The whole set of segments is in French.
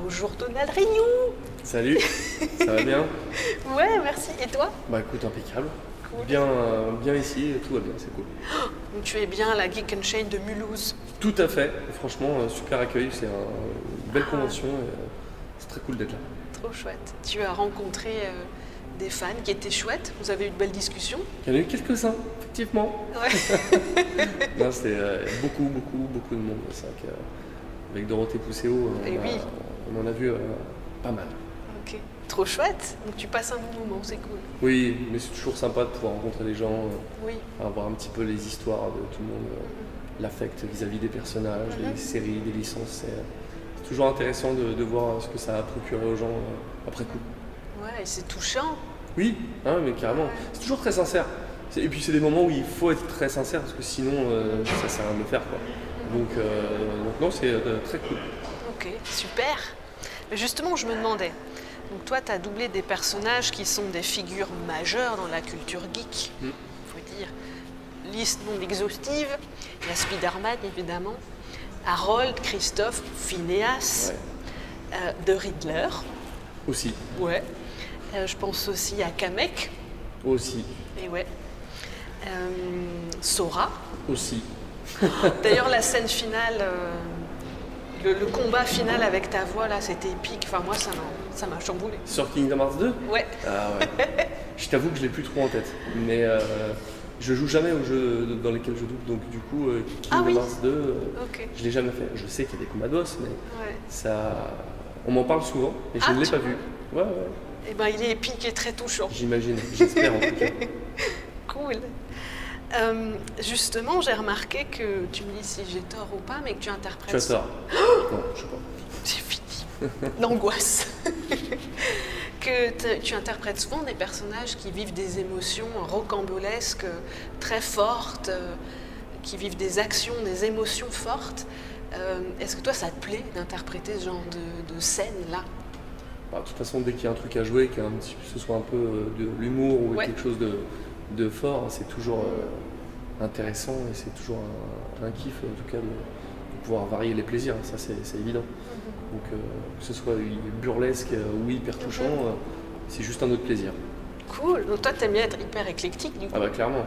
Bonjour Donald Rignou. Salut, ça va bien? Ouais, merci. Et toi? Bah écoute, impeccable. Cool. Bien ici, tout va bien, c'est cool. Donc tu es bien à la Geek and Chain de Mulhouse. Tout à fait, franchement, super accueil, c'est une belle convention et c'est très cool d'être là. Trop chouette. Tu as rencontré des fans qui étaient chouettes. Vous avez eu de belles discussions. Il y en a eu quelques-uns, effectivement. Ouais. Non, c'était beaucoup de monde. C'est vrai qu'avec Dorothée Pousséo, Et oui. on en a vu pas mal. Ok. Trop chouette. Donc tu passes un bon moment, c'est cool. Oui, mais c'est toujours sympa de pouvoir rencontrer des gens, Oui. voir un petit peu les histoires de tout le monde, l'affect vis-à-vis des personnages, des séries, des licences. C'est toujours intéressant de voir ce que ça a procuré aux gens après coup. Ouais, et c'est touchant. Oui, hein, mais carrément. C'est toujours très sincère. Et puis c'est des moments où il faut être très sincère parce que sinon ça sert à rien de le faire, quoi. Donc non, c'est très cool. Ok, super. Mais justement, je me demandais. Donc toi, tu as doublé des personnages qui sont des figures majeures dans la culture geek. Faut dire. Liste non exhaustive. Il y a Spider-Man, évidemment. Harold, Christophe, Phineas, The Riddler. Aussi. Ouais. Je pense aussi à Kamek. Aussi. Et ouais. Sora. Aussi. D'ailleurs, la scène finale, le combat final avec ta voix, là, c'était épique. Enfin, moi, ça m'a chamboulé. Sur Kingdom Hearts 2 ? Ouais. Ah ouais. Je t'avoue que je l'ai plus trop en tête. Mais je joue jamais aux jeux dans lesquels je double. Donc du coup, Kingdom Hearts 2, Ok. je l'ai jamais fait. Je sais qu'il y a des combats de boss, mais Ouais. on m'en parle souvent et je ne l'ai pas vu. Ouais. Eh ben, il est épique et très touchant. J'imagine. J'espère en tout cas. Cool. Justement, j'ai remarqué que, tu me dis si j'ai tort ou pas, mais que tu interprètes... Tu as tort. Non, je sais pas. C'est fini. L'angoisse. Tu interprètes souvent des personnages qui vivent des émotions rocambolesques, très fortes, qui vivent des actions, des émotions fortes. Est-ce que toi, ça te plaît d'interpréter ce genre de scène-là? Bah, de toute façon, dès qu'il y a un truc à jouer, que ce soit un peu de l'humour ou quelque chose de fort, c'est toujours intéressant et c'est toujours un kiff en tout cas de pouvoir varier les plaisirs, ça c'est évident. Donc que ce soit burlesque ou hyper touchant, c'est juste un autre plaisir. Cool, donc toi t'aimes bien être hyper éclectique du coup? Ah bah clairement,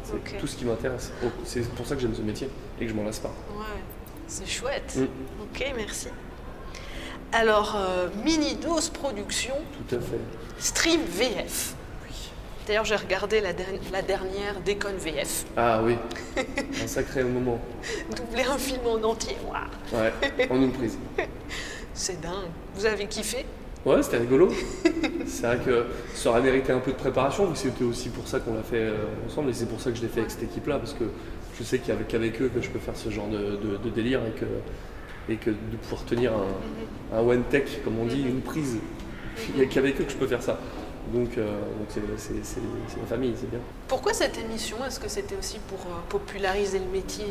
c'est tout ce qui m'intéresse. C'est pour ça que j'aime ce métier et que je m'en lasse pas. Ouais, c'est chouette. Ok, merci. Alors, Mini Dose Production, Tout à fait. Stream VF. D'ailleurs, j'ai regardé la dernière Déconne VF. Ah oui, un sacré moment. Doubler un film en entier, waouh. Ouais, en une prise. C'est dingue. Vous avez kiffé? Ouais, c'était rigolo. C'est vrai que ça aurait mérité un peu de préparation, mais c'était aussi pour ça qu'on l'a fait ensemble, et c'est pour ça que je l'ai fait avec cette équipe-là, parce que je sais qu'avec eux que je peux faire ce genre de délire et que de pouvoir tenir un one take, comme on dit, une prise, il n'y a qu'avec eux que je peux faire ça. Donc c'est la famille, c'est bien. Pourquoi cette émission? Est-ce que c'était aussi pour populariser le métier?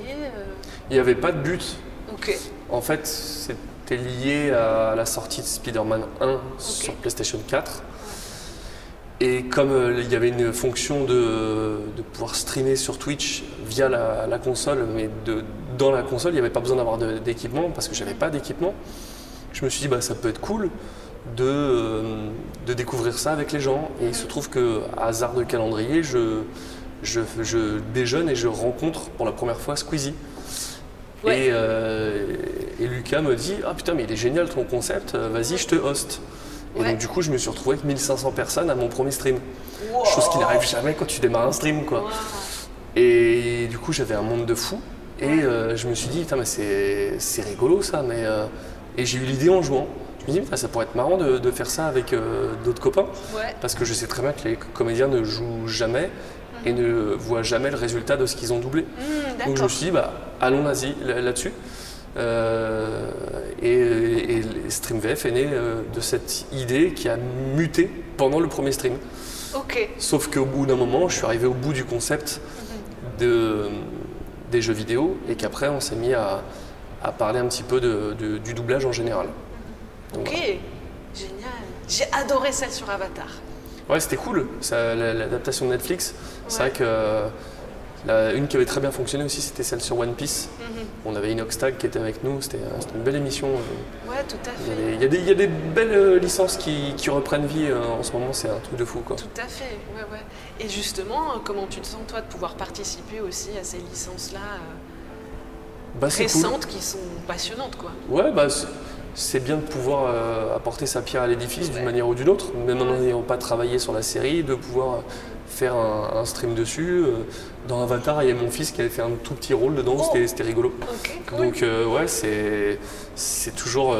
Il n'y avait pas de but. Ok. En fait, c'était lié à la sortie de Spider-Man 1 sur PlayStation 4. Et comme il y avait une fonction de pouvoir streamer sur Twitch via la console, mais dans la console, il n'y avait pas besoin d'avoir d'équipement parce que j'avais pas d'équipement, je me suis dit ça peut être cool de découvrir ça avec les gens. Et il se trouve que, hasard de calendrier, je déjeune et je rencontre pour la première fois Squeezie. Ouais. Et Lucas me dit « Ah putain, mais il est génial ton concept, vas-y, je te host ». Et donc du coup, je me suis retrouvé avec 1500 personnes à mon premier stream. Wow. Chose qui n'arrive jamais quand tu démarres un stream, quoi. Wow. Et du coup, j'avais un monde de fous. Et je me suis dit « Putain, mais c'est rigolo ça ». Et j'ai eu l'idée en jouant. Je me dis, ça pourrait être marrant de faire ça avec d'autres copains, parce que je sais très bien que les comédiens ne jouent jamais et ne voient jamais le résultat de ce qu'ils ont doublé. Donc je me suis dit, allons là-dessus. Et Stream VF est né de cette idée qui a muté pendant le premier stream. Ok. Sauf qu'au bout d'un moment, je suis arrivé au bout du concept des jeux vidéo et qu'après on s'est mis à parler un petit peu du doublage en général. Donc, ok, génial. J'ai adoré celle sur Avatar. Ouais, c'était cool, l'adaptation de Netflix. C'est vrai que Une qui avait très bien fonctionné aussi, c'était celle sur One Piece. On avait Inoxtag qui était avec nous, c'était une belle émission. Ouais, tout à fait. Il y a des belles licences qui reprennent vie en ce moment, c'est un truc de fou, quoi. Tout à fait, ouais. Et justement, comment tu te sens toi de pouvoir participer aussi à ces licences-là récentes qui sont passionnantes, quoi. Ouais, c'est bien de pouvoir apporter sa pierre à l'édifice d'une manière ou d'une autre, même en n'ayant pas travaillé sur la série, de pouvoir faire un stream dessus. Dans Avatar, il y a mon fils qui avait fait un tout petit rôle dedans, c'était rigolo. Okay, cool. Donc ouais, c'est toujours...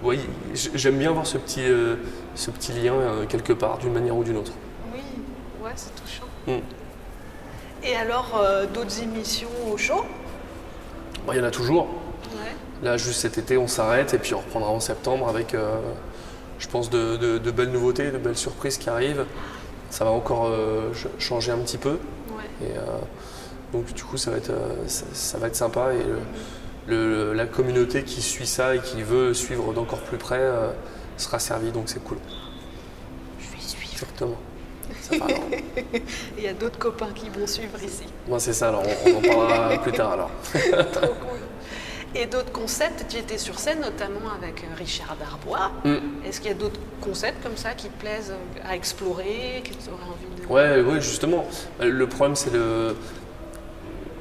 ouais, j'aime bien avoir ce petit lien quelque part, d'une manière ou d'une autre. Oui, ouais, c'est touchant. Et alors, d'autres émissions au show? Il y en a toujours. Ouais. Là, juste cet été, on s'arrête et puis on reprendra en septembre avec, je pense, de belles nouveautés, de belles surprises qui arrivent. Ça va encore changer un petit peu. Ouais. Et, donc du coup, ça va être sympa. Et la communauté qui suit ça et qui veut suivre d'encore plus près sera servie, donc c'est cool. Je vais suivre. Exactement. Ça va, alors. Il y a d'autres copains qui vont suivre ici. Moi, c'est ça, alors on en parlera plus tard alors. Trop cool. Et d'autres concepts, tu étais sur scène notamment avec Richard Darbois. Est-ce qu'il y a d'autres concepts comme ça qui te plaisent à explorer, que tu aurais envie de... Ouais, justement. Le problème, c'est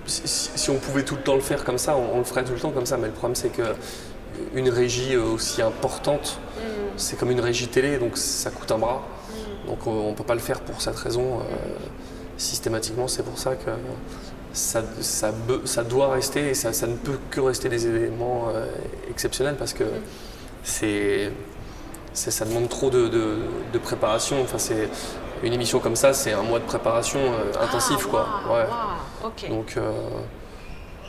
si on pouvait tout le temps le faire comme ça, on le ferait tout le temps comme ça. Mais le problème, c'est qu'une régie aussi importante, c'est comme une régie télé, donc ça coûte un bras. Donc on ne peut pas le faire pour cette raison. Systématiquement, c'est pour ça que ça doit rester et ça ne peut que rester des éléments exceptionnels parce que ça demande trop de préparation. Enfin, c'est une émission comme ça, c'est un mois de préparation intensif, quoi. Ouais. Wow, okay. Donc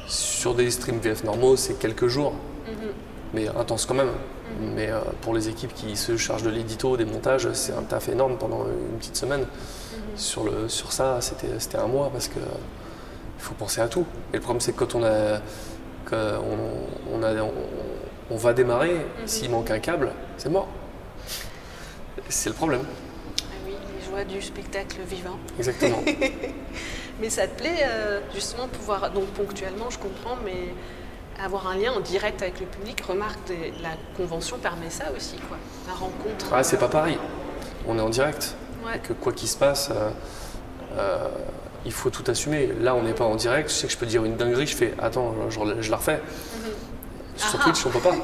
sur des streams VF normaux, c'est quelques jours, mais intense quand même. Mais pour les équipes qui se chargent de l'édito, des montages, c'est un taf énorme pendant une petite semaine. Sur ça, c'était un mois parce que il faut penser à tout. Et le problème, c'est que quand on va démarrer, s'il manque un câble, c'est mort. C'est le problème. Ah oui, les joies du spectacle vivant. Exactement. Mais ça te plaît justement pouvoir, donc ponctuellement, je comprends, mais avoir un lien en direct avec le public, remarque, la convention permet ça aussi, quoi. La rencontre. Ah, c'est pas pareil. On est en direct. Ouais. Et que quoi qu'il se passe, il faut tout assumer. Là, on n'est pas en direct. Je sais que je peux dire une dinguerie, je fais attends, je la refais. Sur Twitch, on peut pas.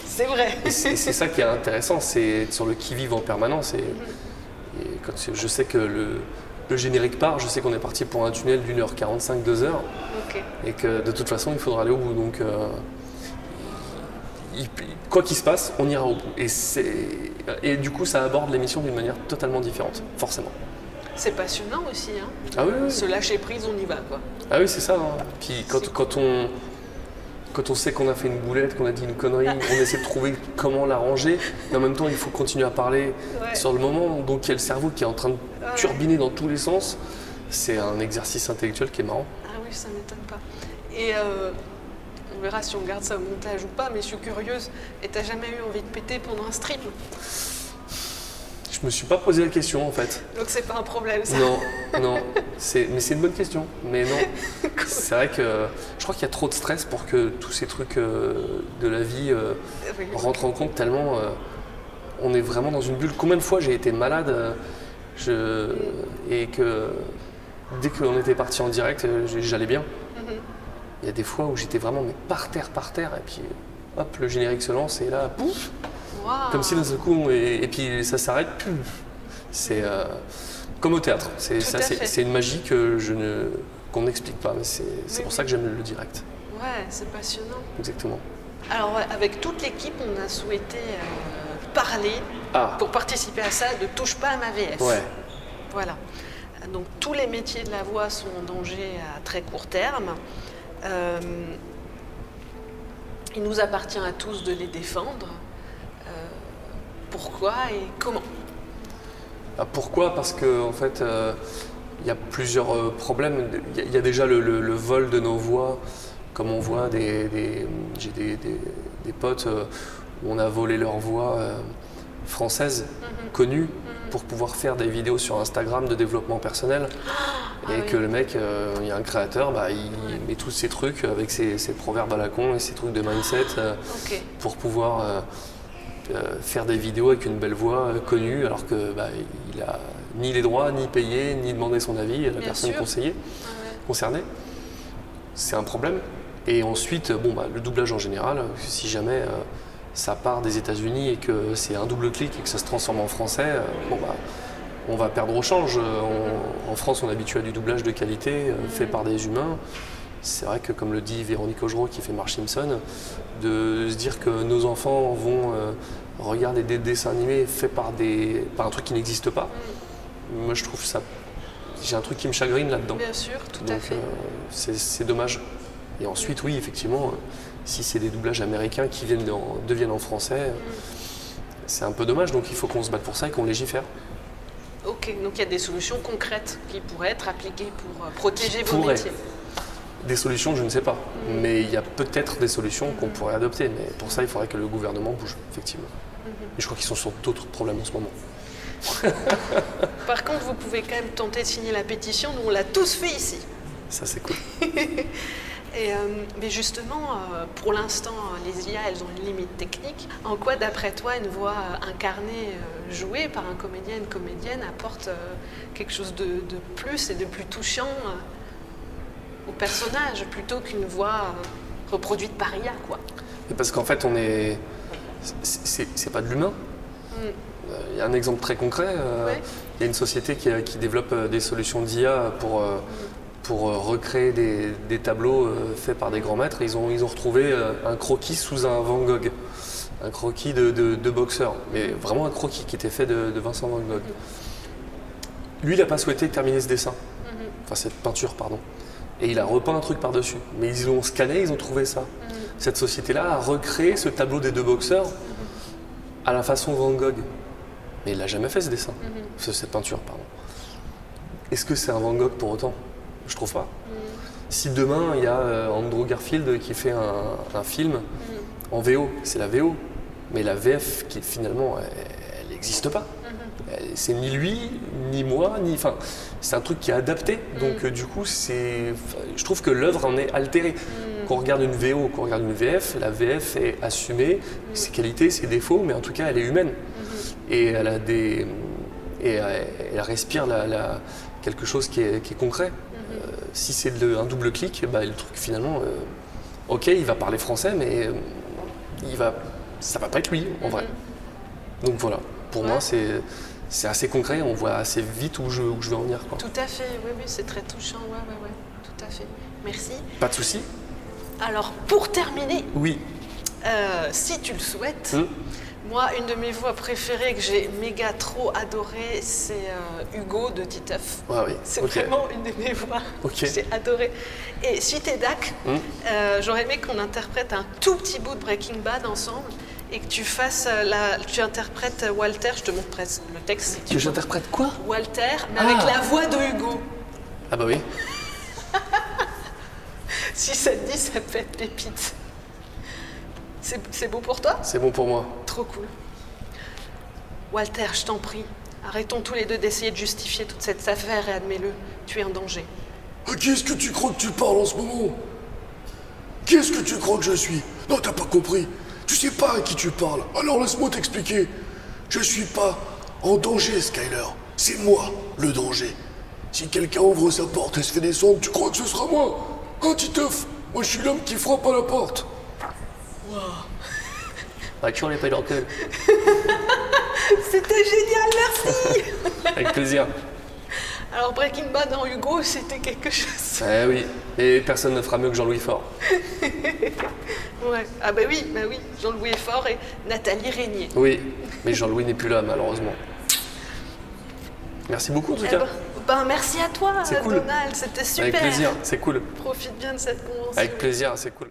C'est vrai. Et c'est ça qui est intéressant, c'est être sur le qui-vive en permanence. Et quand je sais que le générique part, je sais qu'on est parti pour un tunnel d'1h45, 2h. Okay. Et que de toute façon, il faudra aller au bout. Donc, quoi qu'il se passe, on ira au bout. Et du coup, ça aborde l'émission d'une manière totalement différente, forcément. C'est passionnant aussi, hein. Ah oui. Se lâcher prise, on y va, quoi. Ah oui, c'est ça. Hein. Puis quand on sait qu'on a fait une boulette, qu'on a dit une connerie, on essaie de trouver comment l'arranger, mais en même temps, il faut continuer à parler sur le moment. Donc, il y a le cerveau qui est en train de turbiner dans tous les sens. C'est un exercice intellectuel qui est marrant. Ah oui, ça m'étonne pas. Et on verra si on garde ça au montage ou pas, mais je suis curieuse. Et t'as jamais eu envie de péter pendant un stream? Je me suis pas posé la question en fait. Donc c'est pas un problème, ça? Non. Mais c'est une bonne question. Mais non. Cool. C'est vrai que je crois qu'il y a trop de stress pour que tous ces trucs de la vie rentrent en compte tellement on est vraiment dans une bulle. Combien de fois j'ai été malade et que dès qu'on était parti en direct, j'allais bien. Il y a des fois où j'étais vraiment par terre, et puis hop, le générique se lance et là, pouf, comme si d'un seul coup, et puis ça s'arrête. C'est comme au théâtre. C'est une magie qu'on n'explique pas, mais c'est pour ça que j'aime le direct. Ouais, c'est passionnant. Exactement. Alors avec toute l'équipe, on a souhaité parler pour participer à ça de Touche pas à ma VF. Ouais. Voilà. Donc tous les métiers de la voix sont en danger à très court terme. Il nous appartient à tous de les défendre. Pourquoi et comment? Pourquoi? Parce qu'en fait, il y a plusieurs problèmes. Il y a déjà le vol de nos voix, comme on voit j'ai des potes où on a volé leur voix française, connue, pour pouvoir faire des vidéos sur Instagram de développement personnel. Et que le mec, il y a un créateur, il met tous ces trucs avec ses proverbes à la con et ses trucs de mindset pour pouvoir faire des vidéos avec une belle voix connue, alors que il a ni les droits, ni payé, ni demandé son avis à la personne concernée. C'est un problème. Et ensuite, le doublage en général, si jamais ça part des États-Unis et que c'est un double clic et que ça se transforme en français, on va perdre au change. En France, on est habitué à du doublage de qualité fait par des humains. C'est vrai que, comme le dit Véronique Augereau qui fait Marge Simpson, de se dire que nos enfants vont regarder des dessins animés faits par un truc qui n'existe pas, moi je trouve ça... J'ai un truc qui me chagrine là-dedans. Bien sûr, tout à fait. C'est dommage. Et ensuite, oui, effectivement, si c'est des doublages américains qui deviennent en français, c'est un peu dommage. Donc il faut qu'on se batte pour ça et qu'on légifère. Ok, donc il y a des solutions concrètes qui pourraient être appliquées pour protéger vos métiers. Des solutions, je ne sais pas. Mais il y a peut-être des solutions qu'on pourrait adopter. Mais pour ça, il faudrait que le gouvernement bouge, effectivement. Et je crois qu'ils sont sur d'autres problèmes en ce moment. Par contre, vous pouvez quand même tenter de signer la pétition. Nous, on l'a tous fait ici. Ça, c'est cool. Mais justement, pour l'instant, les IA, elles ont une limite technique. En quoi, d'après toi, une voix incarnée, jouée par un comédien, une comédienne, apporte quelque chose de plus et de plus touchant au personnage, plutôt qu'une voix reproduite par IA, quoi. Et parce qu'en fait, c'est pas de l'humain. Il y a un exemple très concret. Il y a une société qui développe des solutions d'IA pour recréer des tableaux faits par des grands maîtres. Ils ont retrouvé un croquis sous un Van Gogh, un croquis de boxeur, mais vraiment un croquis qui était fait de Vincent Van Gogh. Lui, il n'a pas souhaité terminer ce dessin, enfin cette peinture, pardon. Et il a repeint un truc par-dessus. Mais ils l'ont scanné, ils ont trouvé ça. Cette société-là a recréé ce tableau des deux boxeurs à la façon Van Gogh. Mais il n'a jamais fait ce dessin, cette peinture, pardon. Est-ce que c'est un Van Gogh pour autant? Je trouve pas. Si demain, il y a Andrew Garfield qui fait un film en VO, c'est la VO. Mais la VF, qui finalement, elle n'existe pas. C'est ni lui, ni moi, Enfin, c'est un truc qui est adapté. Donc du coup, je trouve que l'œuvre en est altérée. Qu'on regarde une VO, qu'on regarde une VF, la VF est assumée, ses qualités, ses défauts, mais en tout cas, elle est humaine. Et elle a elle respire quelque chose qui est concret. Si c'est un double clic, le truc finalement, ok, il va parler français, mais ça va pas être lui en vrai. Donc voilà, pour moi c'est assez concret, on voit assez vite où je veux en venir, quoi. Tout à fait, oui, c'est très touchant, ouais, tout à fait. Merci. Pas de souci. Alors pour terminer, oui. Si tu le souhaites, moi, une de mes voix préférées que j'ai méga trop adorée, c'est Hugo de Titeuf. Ah oui. C'est vraiment une de mes voix que j'ai adorée. Et si t'es d'ac, j'aurais aimé qu'on interprète un tout petit bout de Breaking Bad ensemble et que tu fasses tu interprètes Walter. Je te montre le texte. Si que j'interprète quoi? Walter, mais avec la voix de Hugo. Ah bah oui. Si ça te dit, ça peut être pépite. C'est beau pour toi? C'est bon pour moi. Trop cool. Walter, je t'en prie, arrêtons tous les deux d'essayer de justifier toute cette affaire et admets-le, tu es en danger. À qui est-ce que tu crois que tu parles en ce moment? Qui est-ce que tu crois que je suis? Non, t'as pas compris. Tu sais pas à qui tu parles. Alors laisse-moi t'expliquer. Je suis pas en danger, Skyler. C'est moi, le danger. Si quelqu'un ouvre sa porte et se fait descendre, tu crois que ce sera moi? Hein, Titeuf? Moi, je suis l'homme qui frappe à la porte. Tu les payes dans le cul. C'était génial, merci. Avec plaisir. Alors Breaking Bad en Hugo, c'était quelque chose. Eh oui, et personne ne fera mieux que Jean-Louis Faure. Ouais. Ah bah oui, Jean-Louis est fort et Nathalie Régnier. Oui, mais Jean-Louis n'est plus là, malheureusement. Merci beaucoup en tout cas. Merci à toi, c'est cool. Donald, c'était super. Avec plaisir, c'est cool. Profite bien de cette convention. Avec plaisir, c'est cool.